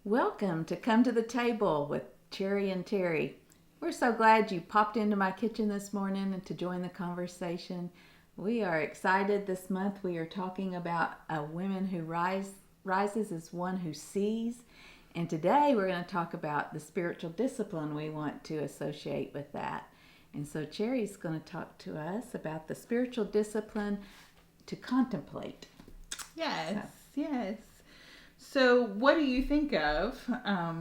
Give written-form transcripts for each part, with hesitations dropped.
Welcome to Come to the Table with Cherry and Terry. We're so glad you popped into my kitchen this morning and to join the conversation. We are excited this month. We are talking about a woman who rises as one who sees. And today we're going to talk about the spiritual discipline we want to associate with that. And so Cherry's going to talk to us about the spiritual discipline to contemplate. Yes. So what do you think of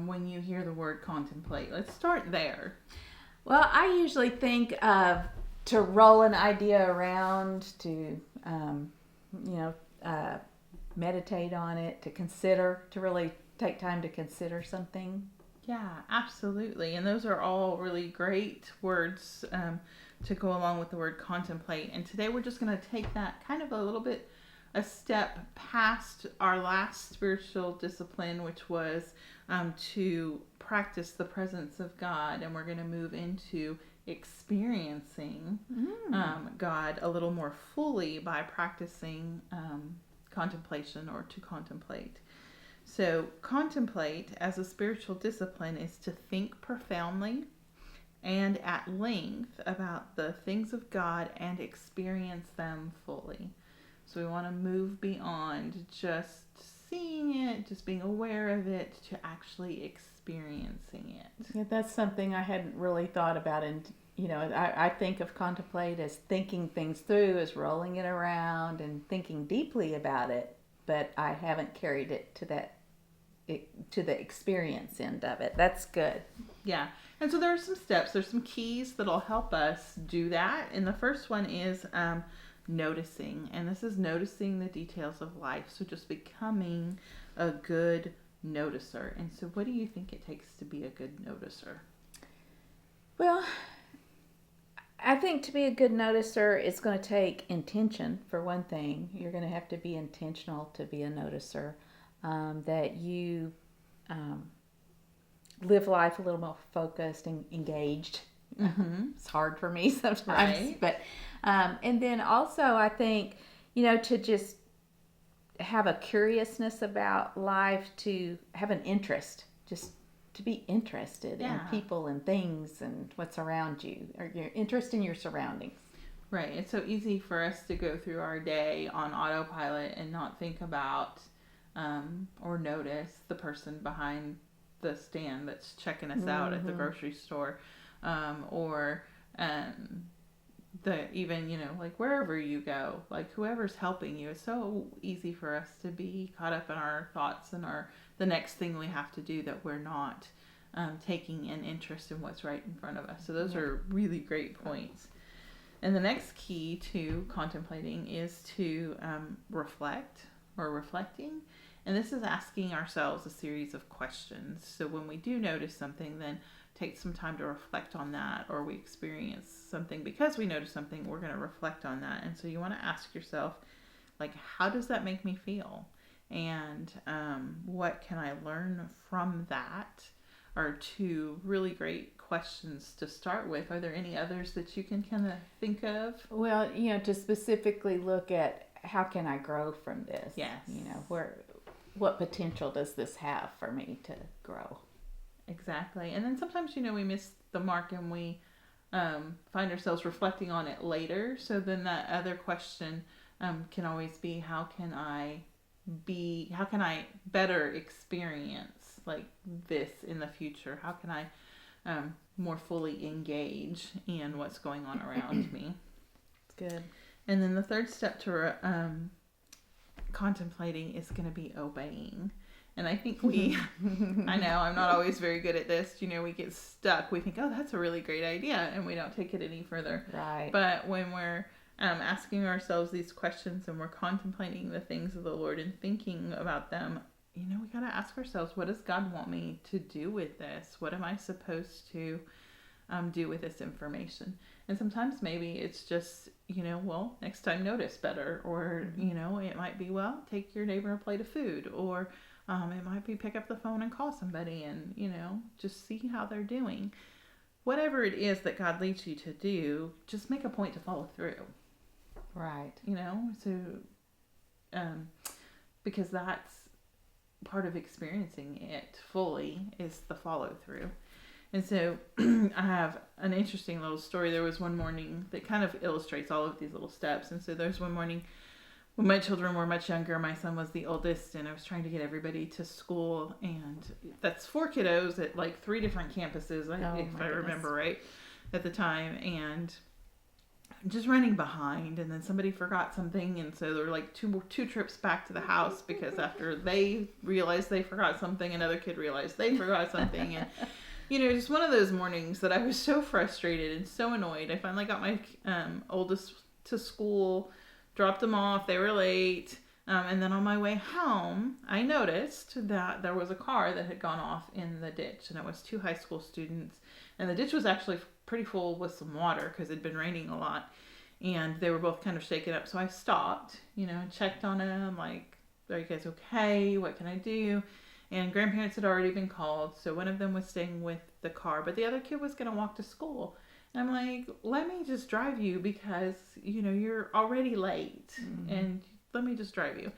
when you hear the word contemplate? Let's start there. Well, I usually think of to roll an idea around, to meditate on it, to consider, to really take time to consider something. Yeah, absolutely. And those are all really great words to go along with the word contemplate. And today we're just going to take that kind of a step past our last spiritual discipline, which was to practice the presence of God. And we're going to move into experiencing God a little more fully by practicing contemplation or to contemplate. So, contemplate as a spiritual discipline is to think profoundly and at length about the things of God and experience them fully. So, we want to move beyond just seeing it, just being aware of it, to actually experiencing it. Yeah, that's something I hadn't really thought about. And, I think of contemplate as thinking things through, as rolling it around and thinking deeply about it. But I haven't carried it to the experience end of it. That's good. Yeah. And so there are some steps, there's some keys that'll help us do that. And the first one is noticing. And this is noticing the details of life. So just becoming a good noticer. And so what do you think it takes to be a good noticer? Well, I think to be a good noticer, it's going to take intention, for one thing. You're going to have to be intentional to be a noticer. That you live life a little more focused and engaged. Mm-hmm. It's hard for me sometimes. Right. But and then also I think, to just have a curiousness about life, to have an interest, just to be interested in people and things and what's around you, or your interest in your surroundings. Right. It's so easy for us to go through our day on autopilot and not think about or notice the person behind the stand that's checking us out at the grocery store, or like wherever you go, like whoever's helping you. It's so easy for us to be caught up in our thoughts and the next thing we have to do, that we're not taking an interest in what's right in front of us. So those are really great points. And the next key to contemplating is to reflect or reflecting. And this is asking ourselves a series of questions. So when we do notice something, then take some time to reflect on that, or we experience something because we notice something, we're going to reflect on that. And so you want to ask yourself, like, how does that make me feel? And what can I learn from that? Are two really great questions to start with. Are there any others that you can kind of think of? Well, to specifically look at how can I grow from this? Yes. What potential does this have for me to grow? Exactly. And then sometimes, we miss the mark and we find ourselves reflecting on it later. So then that other question can always be, how can I better experience like this in the future? How can I more fully engage in what's going on around me? It's good. And then the third step to contemplating is going to be obeying. And I think I know I'm not always very good at this. We get stuck. We think, oh, that's a really great idea. And we don't take it any further. Right. But when we're asking ourselves these questions and we're contemplating the things of the Lord and thinking about them, we got to ask ourselves, what does God want me to do with this? What am I supposed to do with this information? And sometimes maybe it's just, next time notice better. Or, it might be, take your neighbor a plate of food. Or it might be pick up the phone and call somebody and, just see how they're doing. Whatever it is that God leads you to do, just make a point to follow through. Right. So because that's part of experiencing it fully is the follow through. And so I have an interesting little story. There was one morning that kind of illustrates all of these little steps. And so there's one morning when my children were much younger. My son was the oldest, and I was trying to get everybody to school. And that's 4 kiddos at like 3 different campuses, if I remember right, at the time. And just running behind, and then somebody forgot something, and so there were like two trips back to the house, because after they realized they forgot something, another kid realized they forgot something. And just one of those mornings that I was so frustrated and so annoyed. I finally got my oldest to school, dropped them off, they were late, and then on my way home I noticed that there was a car that had gone off in the ditch, and it was 2 high school students, and the ditch was actually pretty full with some water because it'd been raining a lot, and they were both kind of shaken up. So I stopped, and checked on them, like, are you guys okay? What can I do? And grandparents had already been called, so one of them was staying with the car, but the other kid was going to walk to school. And I'm like, let me just drive you, because, you're already late, and let me just drive you.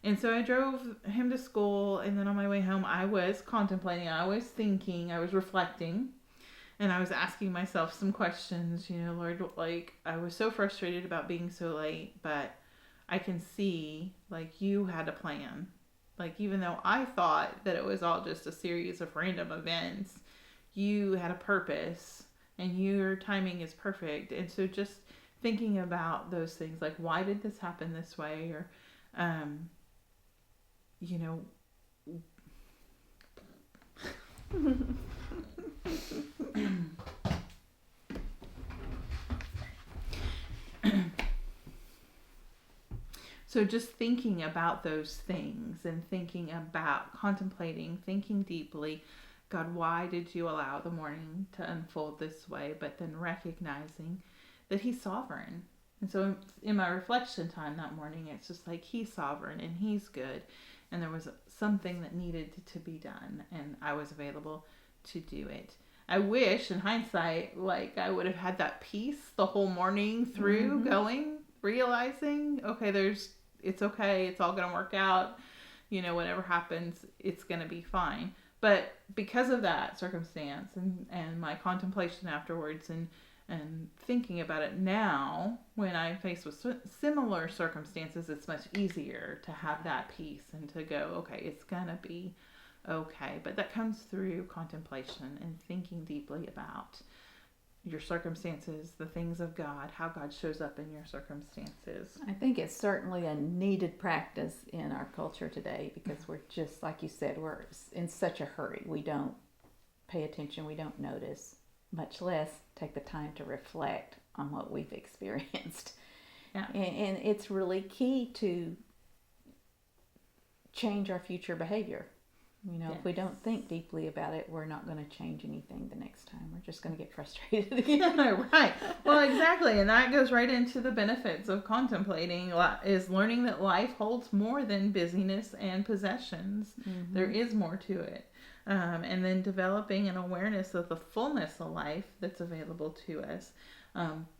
And so I drove him to school, and then on my way home, I was contemplating, I was thinking, I was reflecting. And I was asking myself some questions, Lord, like, I was so frustrated about being so late, but I can see, like, you had a plan. Like, even though I thought that it was all just a series of random events, you had a purpose, and your timing is perfect. And so just thinking about those things, like, why did this happen this way? Or, so just thinking about those things, and thinking about contemplating, thinking deeply, God, why did you allow the morning to unfold this way? But then recognizing that He's sovereign. And so in my reflection time that morning, it's just like, He's sovereign and He's good. And there was something that needed to be done, and I was available to do it. I wish, in hindsight, like, I would have had that peace the whole morning through, going, realizing, okay, it's okay, it's all going to work out, whatever happens, it's going to be fine. But because of that circumstance and my contemplation afterwards, and thinking about it now, when I'm faced with similar circumstances, it's much easier to have that peace and to go, okay, it's going to be okay. But that comes through contemplation and thinking deeply about your circumstances, the things of God, how God shows up in your circumstances. I think it's certainly a needed practice in our culture today, because we're just, like you said, we're in such a hurry. We don't pay attention, we don't notice, much less take the time to reflect on what we've experienced. Yeah. And it's really key to change our future behavior. Yes. If we don't think deeply about it, we're not going to change anything the next time. We're just going to get frustrated again. Right. Well, exactly. And that goes right into the benefits of contemplating, is learning that life holds more than busyness and possessions. There is more to it. And then developing an awareness of the fullness of life that's available to us,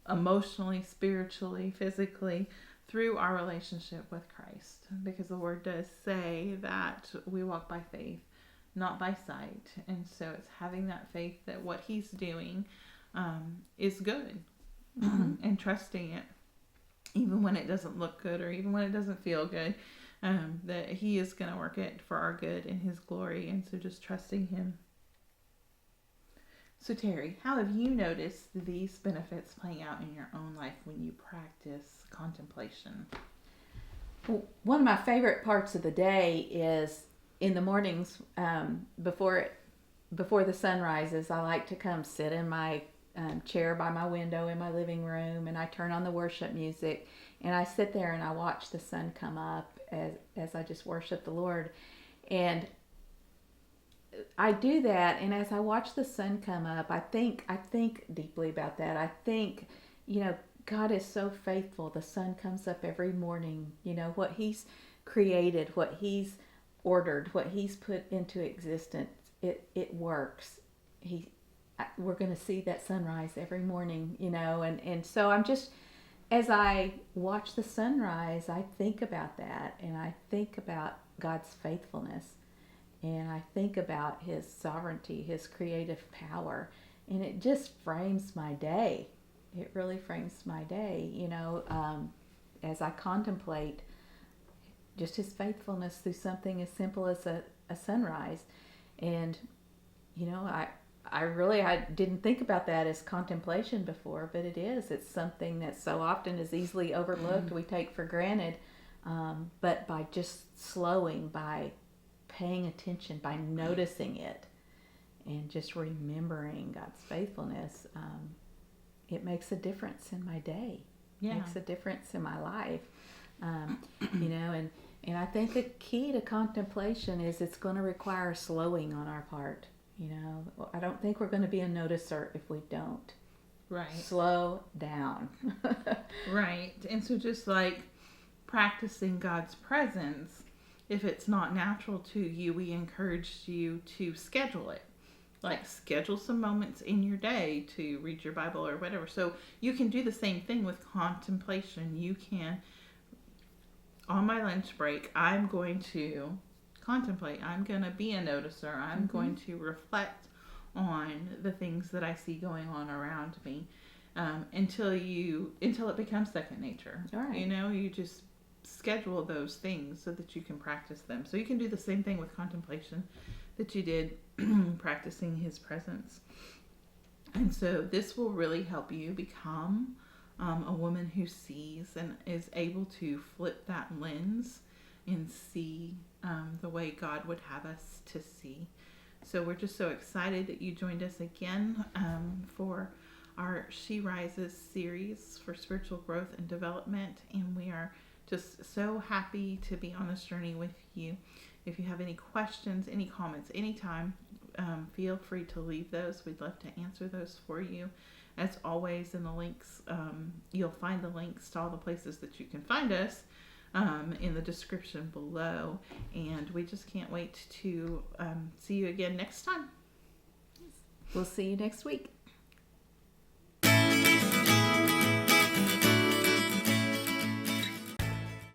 emotionally, spiritually, physically, through our relationship with Christ. Because the Word does say that we walk by faith, not by sight. And so it's having that faith that what He's doing is good, and trusting it, even when it doesn't look good, or even when it doesn't feel good, that He is going to work it for our good and His glory. And so just trusting Him. So Terry, how have you noticed these benefits playing out in your own life when you practice contemplation? Well, one of my favorite parts of the day is in the mornings, before the sun rises. I like to come sit in my chair by my window in my living room, and I turn on the worship music, and I sit there and I watch the sun come up as I just worship the Lord. And I do that, and as I watch the sun come up, I think deeply about that. I think, God is so faithful. The sun comes up every morning. What He's created, what He's ordered, what He's put into existence, it works. We're going to see that sunrise every morning, and so I'm just as I watch the sunrise, I think about that, and I think about God's faithfulness, and I think about His sovereignty, His creative power, and it just frames my day. It really frames my day, as I contemplate just His faithfulness through something as simple as a sunrise. And, I didn't think about that as contemplation before, but it is. It's something that so often is easily overlooked, we take for granted. But by just slowing, by paying attention, by noticing it, and just remembering God's faithfulness, it makes a difference in my day. Yeah. Makes a difference in my life. And I think the key to contemplation is it's going to require slowing on our part. I don't think we're going to be a noticer if we don't. Right. Slow down. Right. And so just like practicing God's presence, if it's not natural to you, we encourage you to schedule it. Like schedule some moments in your day to read your Bible or whatever. So you can do the same thing with contemplation. You can, on my lunch break, I'm going to contemplate. I'm going to be a noticer. I'm going to reflect on the things that I see going on around me until it becomes second nature. All right. You just schedule those things so that you can practice them. So you can do the same thing with contemplation that you did practicing His presence. And so this will really help you become a woman who sees and is able to flip that lens and see the way God would have us to see. So we're just so excited that you joined us again for our She Rises series for spiritual growth and development. And we are just so happy to be on this journey with you. If you have any questions, any comments, anytime, feel free to leave those. We'd love to answer those for you. As always, in the links, you'll find the links to all the places that you can find us in the description below. And we just can't wait to see you again next time. We'll see you next week.